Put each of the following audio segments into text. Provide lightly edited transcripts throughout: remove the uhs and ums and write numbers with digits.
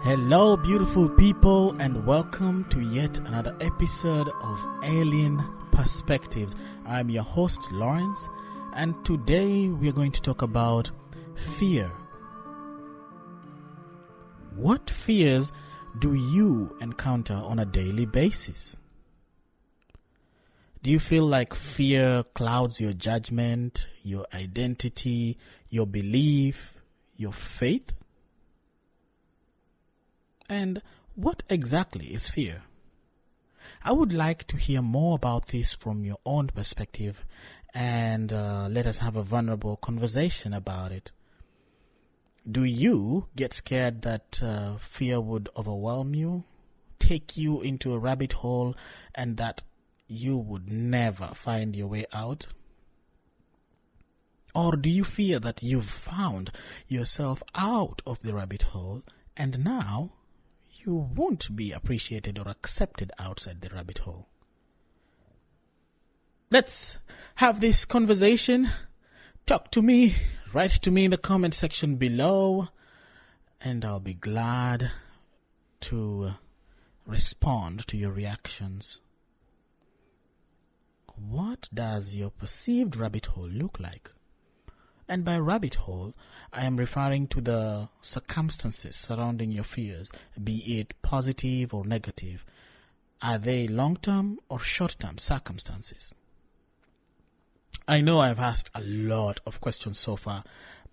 Hello, beautiful people, and welcome to yet another episode of Alien Perspectives. I'm your host, Lawrence, and today we are going to talk about fear. What fears do you encounter on a daily basis? Do you feel like fear clouds your judgment, your identity, your belief, your faith? And what exactly is fear? I would like to hear more about this from your own perspective, and let us have a vulnerable conversation about it. Do you get scared that fear would overwhelm you, take you into a rabbit hole, and that you would never find your way out? Or do you fear that you've found yourself out of the rabbit hole and now you won't be appreciated or accepted outside the rabbit hole? Let's have this conversation. Talk to me, write to me in the comment section below, and I'll be glad to respond to your reactions. What does your perceived rabbit hole look like? And by rabbit hole, I am referring to the circumstances surrounding your fears, be it positive or negative. Are they long-term or short-term circumstances? I know I've asked a lot of questions so far,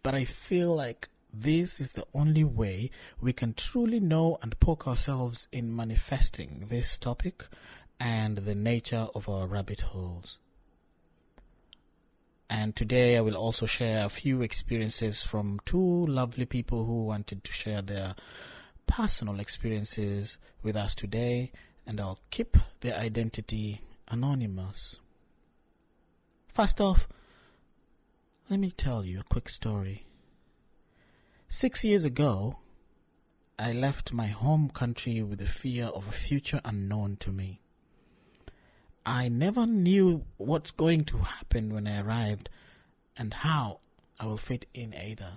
but I feel like this is the only way we can truly know and poke ourselves in manifesting this topic and the nature of our rabbit holes. And today I will also share a few experiences from two lovely people who wanted to share their personal experiences with us today, and I'll keep their identity anonymous. First off, let me tell you a quick story. 6 years ago, I left my home country with the fear of a future unknown to me. I never knew what's going to happen when I arrived and how I will fit in either.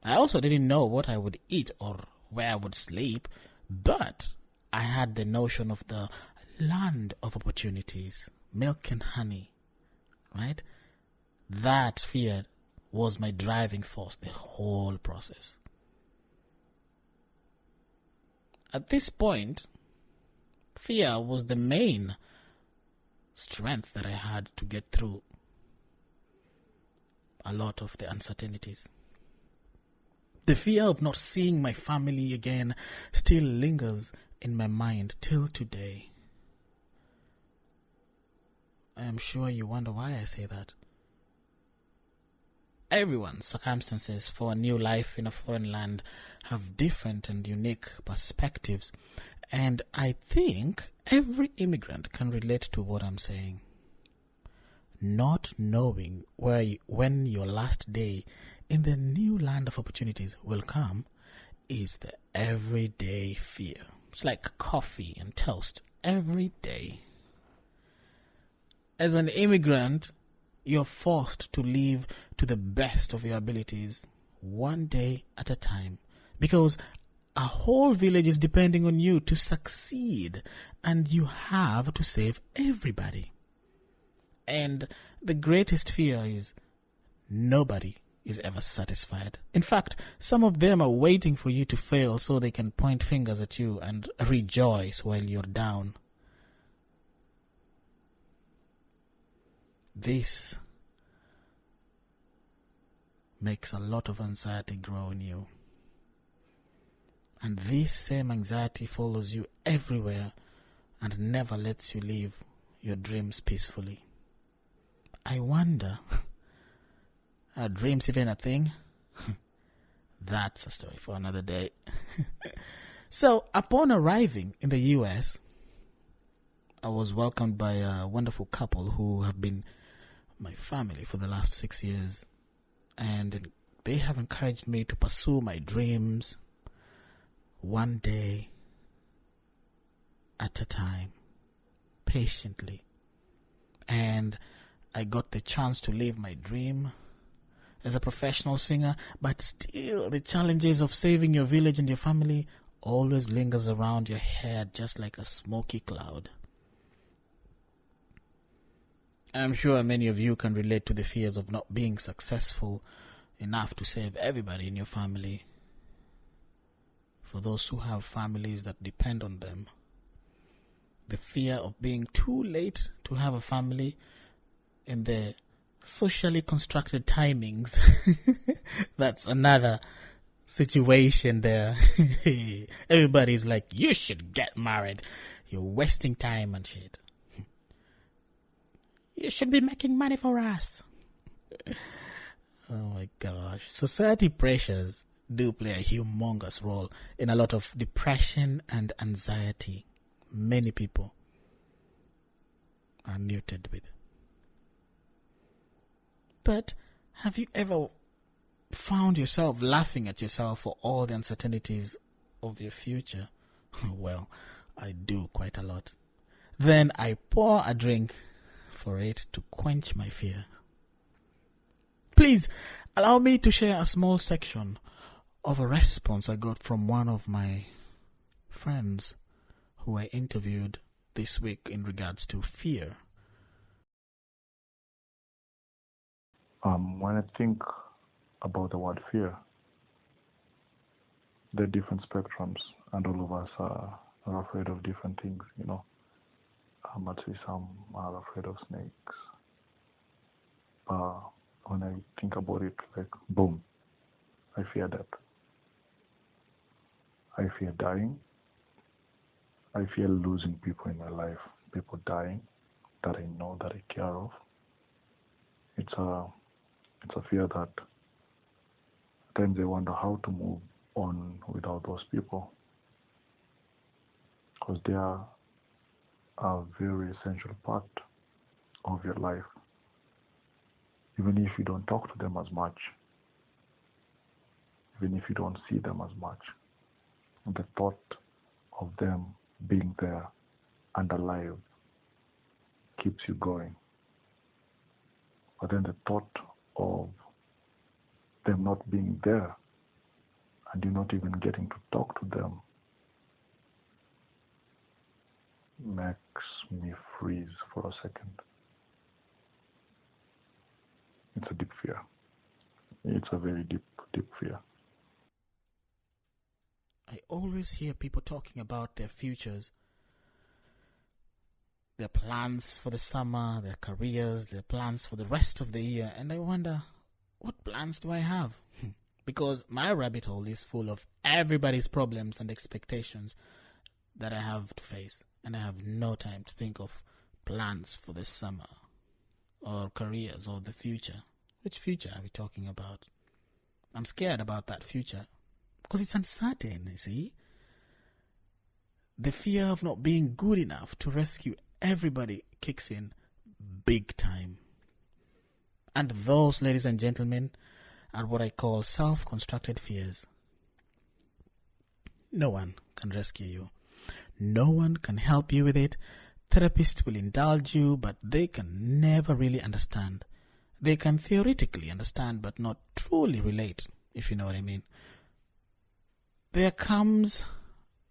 I also didn't know what I would eat or where I would sleep, but I had the notion of the land of opportunities, milk and honey, right? That fear was my driving force the whole process. At this point, fear was the main strength that I had to get through a lot of the uncertainties. The fear of not seeing my family again still lingers in my mind till today. I am sure you wonder why I say that. Everyone's circumstances for a new life in a foreign land have different and unique perspectives, and I think every immigrant can relate to what I'm saying. Not knowing when your last day in the new land of opportunities will come is the everyday fear. It's like coffee and toast every day. As an immigrant, you're forced to live to the best of your abilities, one day at a time, because a whole village is depending on you to succeed, and you have to save everybody. And the greatest fear is nobody is ever satisfied. In fact, some of them are waiting for you to fail so they can point fingers at you and rejoice while you're down. This makes a lot of anxiety grow in you. And this same anxiety follows you everywhere and never lets you live your dreams peacefully. I wonder, are dreams even a thing? That's a story for another day. So, upon arriving in the US, I was welcomed by a wonderful couple who have been my family for the last 6 years, and they have encouraged me to pursue my dreams one day at a time, patiently. And I got the chance to live my dream, as a professional singer, but still the challenges of saving your village and your family always lingers around your head just like a smoky cloud. I'm sure many of you can relate to the fears of not being successful enough to save everybody in your family. For those who have families that depend on them, the fear of being too late to have a family in the socially constructed timings. That's another situation there. Everybody's like, you should get married. You're wasting time and shit. You should be making money for us. Oh my gosh. Society pressures do play a humongous role in a lot of depression and anxiety many people are muted with. But have you ever found yourself laughing at yourself for all the uncertainties of your future? Well, I do quite a lot. Then I pour a drink for it to quench my fear. Please allow me to share a small section of a response I got from one of my friends who I interviewed this week in regards to fear. When I think about the word fear, there are different spectrums, and all of us are afraid of different things, I'd say some are afraid of snakes. When I think about it, like, boom, I fear death. I fear dying. I fear losing people in my life, people dying that I know, that I care of. It's a fear that at times I wonder how to move on without those people, because they are a very essential part of your life. Even if you don't talk to them as much, even if you don't see them as much, the thought of them being there and alive keeps you going. But then the thought of them not being there and you not even getting to talk to them makes me freeze for a second. It's a deep fear. It's a very deep, deep fear. I always hear people talking about their futures, their plans for the summer, their careers, their plans for the rest of the year, and I wonder, what plans do I have? Because my rabbit hole is full of everybody's problems and expectations that I have to face, and I have no time to think of plans for the summer or careers or the future. Which future are we talking about? I'm scared about that future because it's uncertain, you see. The fear of not being good enough to rescue everybody kicks in big time. And those, ladies and gentlemen, are what I call self-constructed fears. No one can rescue you. No one can help you with it. Therapists will indulge you, but they can never really understand. They can theoretically understand, but not truly relate, if you know what I mean. There comes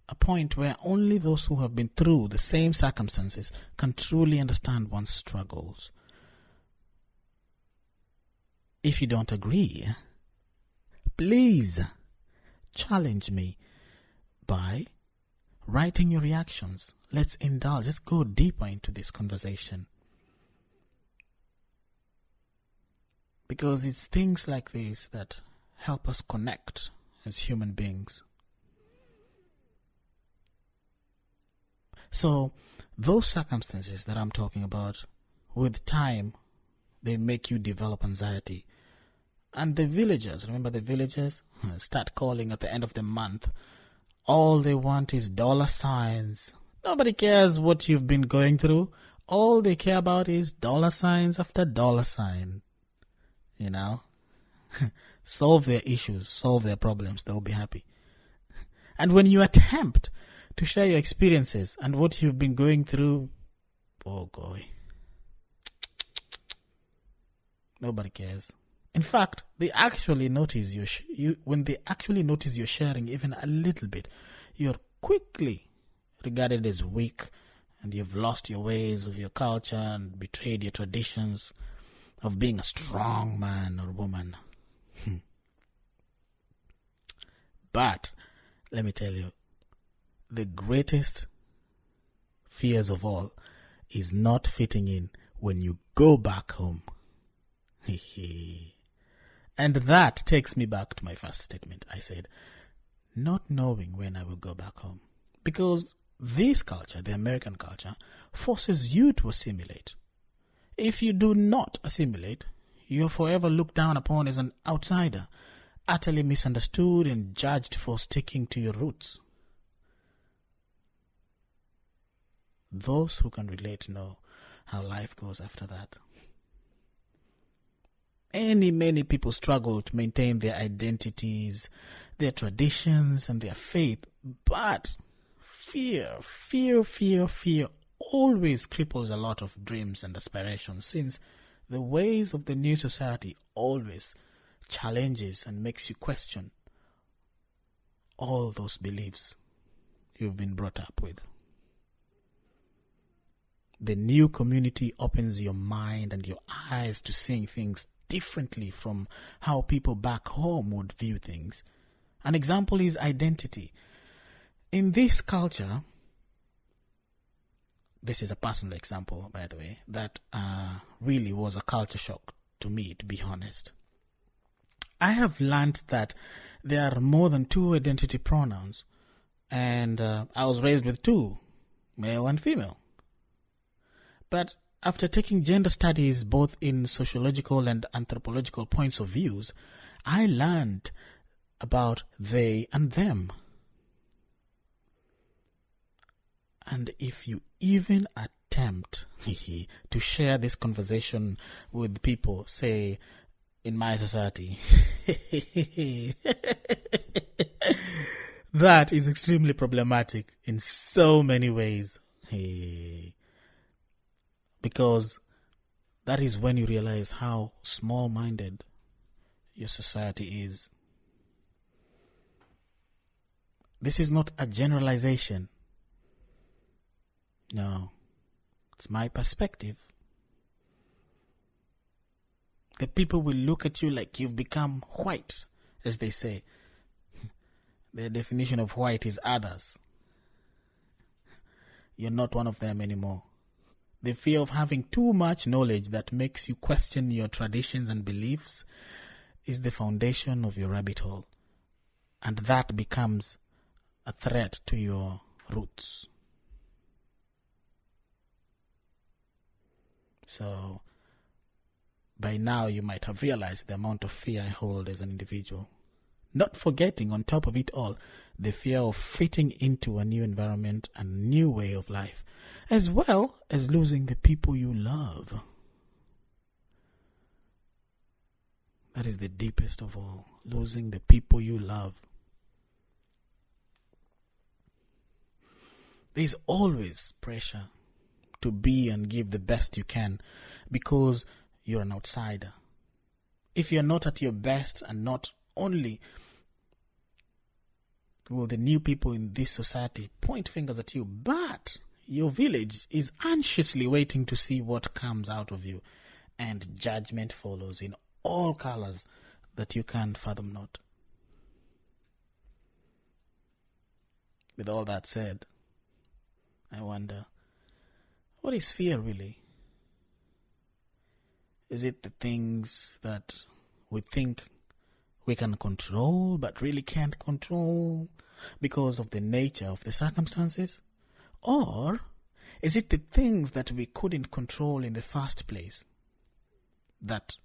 a point where only those who have been through the same circumstances can truly understand one's struggles. If you don't agree, please challenge me by writing your reactions. Let's indulge. Let's go deeper into this conversation. Because it's things like this that help us connect as human beings. So, those circumstances that I'm talking about, with time, they make you develop anxiety. And the villagers, remember the villagers, start calling at the end of the month. All they want is dollar signs. Nobody cares what you've been going through. All they care about is dollar signs after dollar sign. Solve their issues, solve their problems, they'll be happy. And when you attempt to share your experiences and what you've been going through, oh boy, nobody cares. In fact, they actually notice when they actually notice you're sharing even a little bit, you're quickly regarded as weak, and you've lost your ways of your culture and betrayed your traditions of being a strong man or woman. But let me tell you, the greatest fears of all is not fitting in when you go back home. And that takes me back to my first statement. I said, not knowing when I will go back home. Because this culture, the American culture, forces you to assimilate. If you do not assimilate, you are forever looked down upon as an outsider, utterly misunderstood and judged for sticking to your roots. Those who can relate know how life goes after that. Many people struggle to maintain their identities, their traditions, and their faith, but fear always cripples a lot of dreams and aspirations, since the ways of the new society always challenges and makes you question all those beliefs you've been brought up with. The new community opens your mind and your eyes to seeing things differently from how people back home would view things. An example is identity. In this culture, this is a personal example, by the way, that really was a culture shock to me, to be honest. I have learned that there are more than 2 identity pronouns, and I was raised with 2, male and female. But after taking gender studies both in sociological and anthropological points of views, I learned about they and them. And if you even attempt to share this conversation with people, say, in my society, that is extremely problematic in so many ways. Because that is when you realize how small-minded your society is. This is not a generalization. No, it's my perspective. The people will look at you like you've become white, as they say. Their definition of white is others. You're not one of them anymore. The fear of having too much knowledge that makes you question your traditions and beliefs is the foundation of your rabbit hole. And that becomes a threat to your roots. So, by now you might have realized the amount of fear I hold as an individual. Not forgetting, on top of it all, the fear of fitting into a new environment and a new way of life, as well as losing the people you love. That is the deepest of all, losing the people you love. There is always pressure to be and give the best you can because you're an outsider. If you're not at your best, and not only will the new people in this society point fingers at you, but your village is anxiously waiting to see what comes out of you, and judgment follows in all colors that you can't fathom not. With all that said, I wonder, what is fear really? Is it the things that we think we can control but really can't control because of the nature of the circumstances? Or is it the things that we couldn't control in the first place that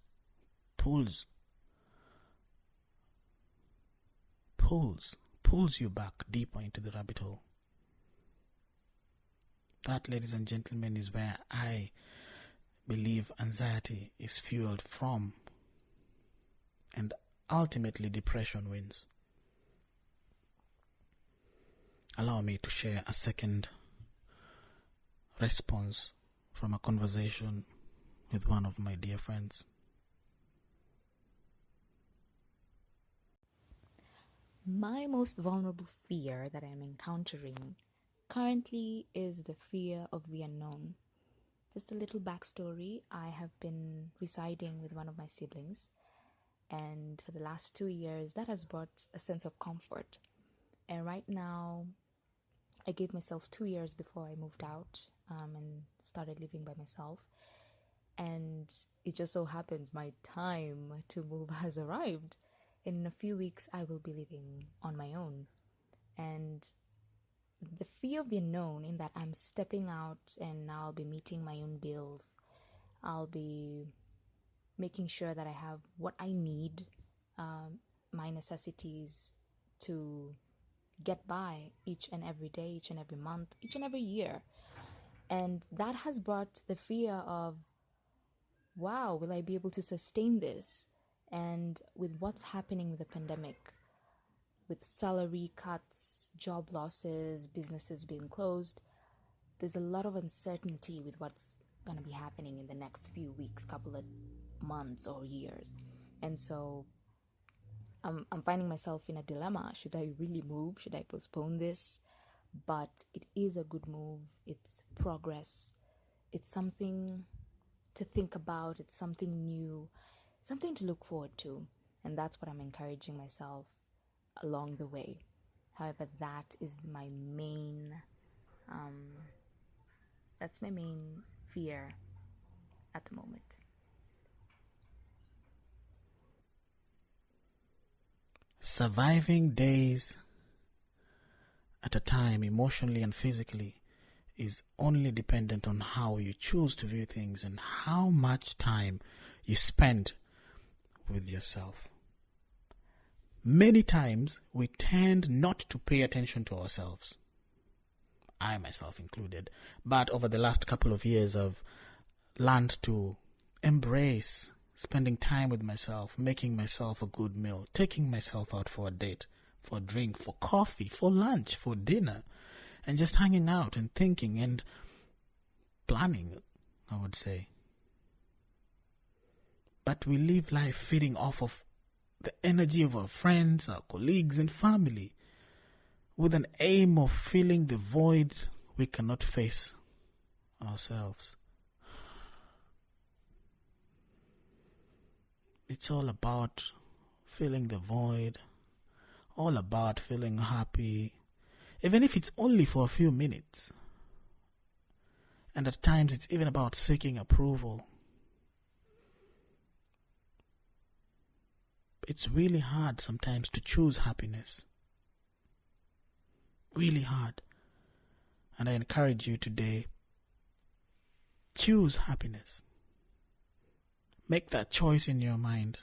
pulls you back deeper into the rabbit hole? That, ladies and gentlemen, is where I believe anxiety is fueled from, and ultimately depression wins. Allow me to share a second response from a conversation with one of my dear friends. My most vulnerable fear that I'm encountering currently is the fear of the unknown. Just a little backstory. I have been residing with one of my siblings, and for the last 2 years, that has brought a sense of comfort. And right now, I gave myself 2 years before I moved out and started living by myself. And it just so happens my time to move has arrived. In a few weeks, I will be living on my own. And the fear of the unknown, in that I'm stepping out and now I'll be meeting my own bills. I'll be making sure that I have what I need, my necessities to get by each and every day, each and every month, each and every year. And that has brought the fear of, wow, will I be able to sustain this? And with what's happening with the pandemic, with salary cuts, job losses, businesses being closed, there's a lot of uncertainty with what's going to be happening in the next few weeks, couple of months or years. And so I'm finding myself in a dilemma. Should I really move? Should I postpone this? But it is a good move. It's progress. It's something to think about. It's something new, something to look forward to. And that's what I'm encouraging myself along the way. However, that is my main fear at the moment. Surviving days at a time, emotionally and physically, is only dependent on how you choose to view things and how much time you spend with yourself. Many times we tend not to pay attention to ourselves, I myself included, but over the last couple of years I've learned to embrace spending time with myself, making myself a good meal, taking myself out for a date, for a drink, for coffee, for lunch, for dinner, and just hanging out and thinking and planning, I would say. But we live life feeding off of the energy of our friends, our colleagues, and family, with an aim of filling the void we cannot face ourselves. It's all about filling the void, all about feeling happy, even if it's only for a few minutes. And at times it's even about seeking approval. It's really hard sometimes to choose happiness. Really hard. And I encourage you today, choose happiness. Make that choice in your mind.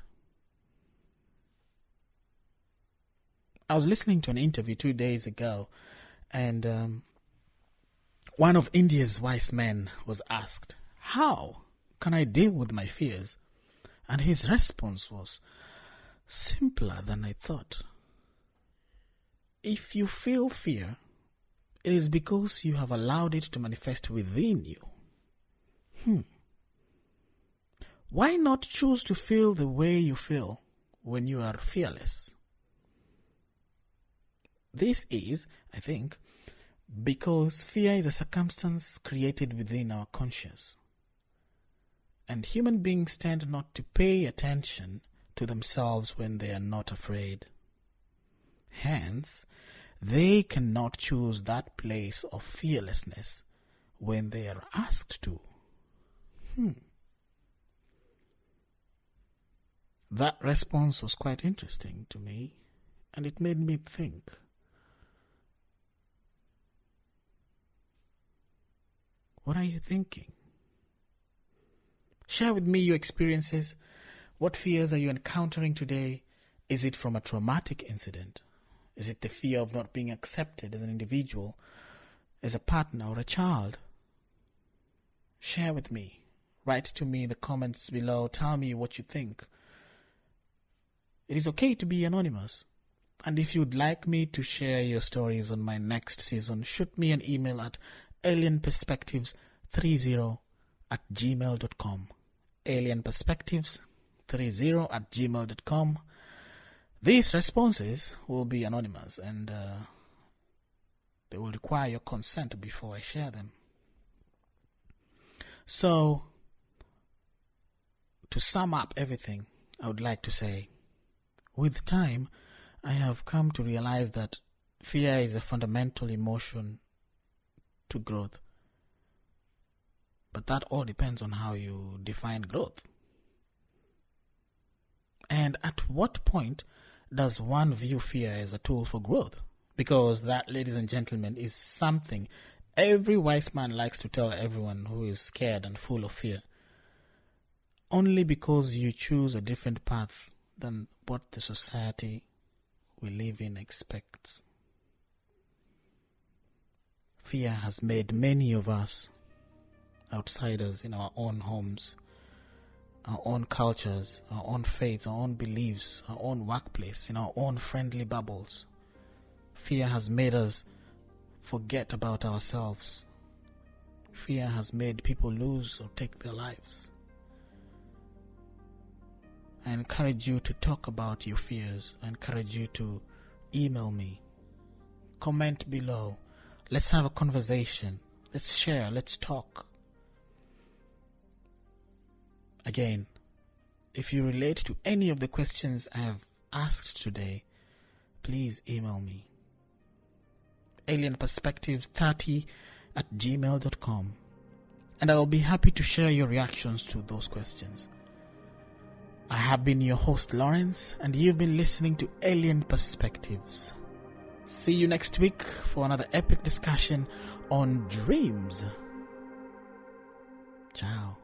I was listening to an interview 2 days ago, and one of India's wise men was asked, how can I deal with my fears? And his response was simpler than I thought. If you feel fear, it is because you have allowed it to manifest within you. Why not choose to feel the way you feel when you are fearless? This is, I think, because fear is a circumstance created within our conscious. And human beings tend not to pay attention to themselves when they are not afraid. Hence, they cannot choose that place of fearlessness when they are asked to. That response was quite interesting to me, and it made me think. What are you thinking? Share with me your experiences. What fears are you encountering today? Is it from a traumatic incident? Is it the fear of not being accepted as an individual, as a partner or a child? Share with me. Write to me in the comments below. Tell me what you think. It is okay to be anonymous. And if you'd like me to share your stories on my next season, shoot me an email at alienperspectives30@gmail.com. alienperspectives30@gmail.com. These responses will be anonymous, and they will require your consent before I share them. So, to sum up everything, I would like to say, with time, I have come to realize that fear is a fundamental emotion to growth. But that all depends on how you define growth. And at what point does one view fear as a tool for growth? Because that, ladies and gentlemen, is something every wise man likes to tell everyone who is scared and full of fear. Only because you choose a different path than what the society we live in expects. Fear has made many of us outsiders in our own homes, our own cultures, our own faiths, our own beliefs, our own workplace, in our own friendly bubbles. Fear has made us forget about ourselves. Fear has made people lose or take their lives. I encourage you to talk about your fears. I encourage you to email me. Comment below. Let's have a conversation. Let's share. Let's talk. Again, if you relate to any of the questions I have asked today, please email me. alienperspectives30@gmail.com, and I will be happy to share your reactions to those questions. I have been your host, Lawrence, and you've been listening to Alien Perspectives. See you next week for another epic discussion on dreams. Ciao.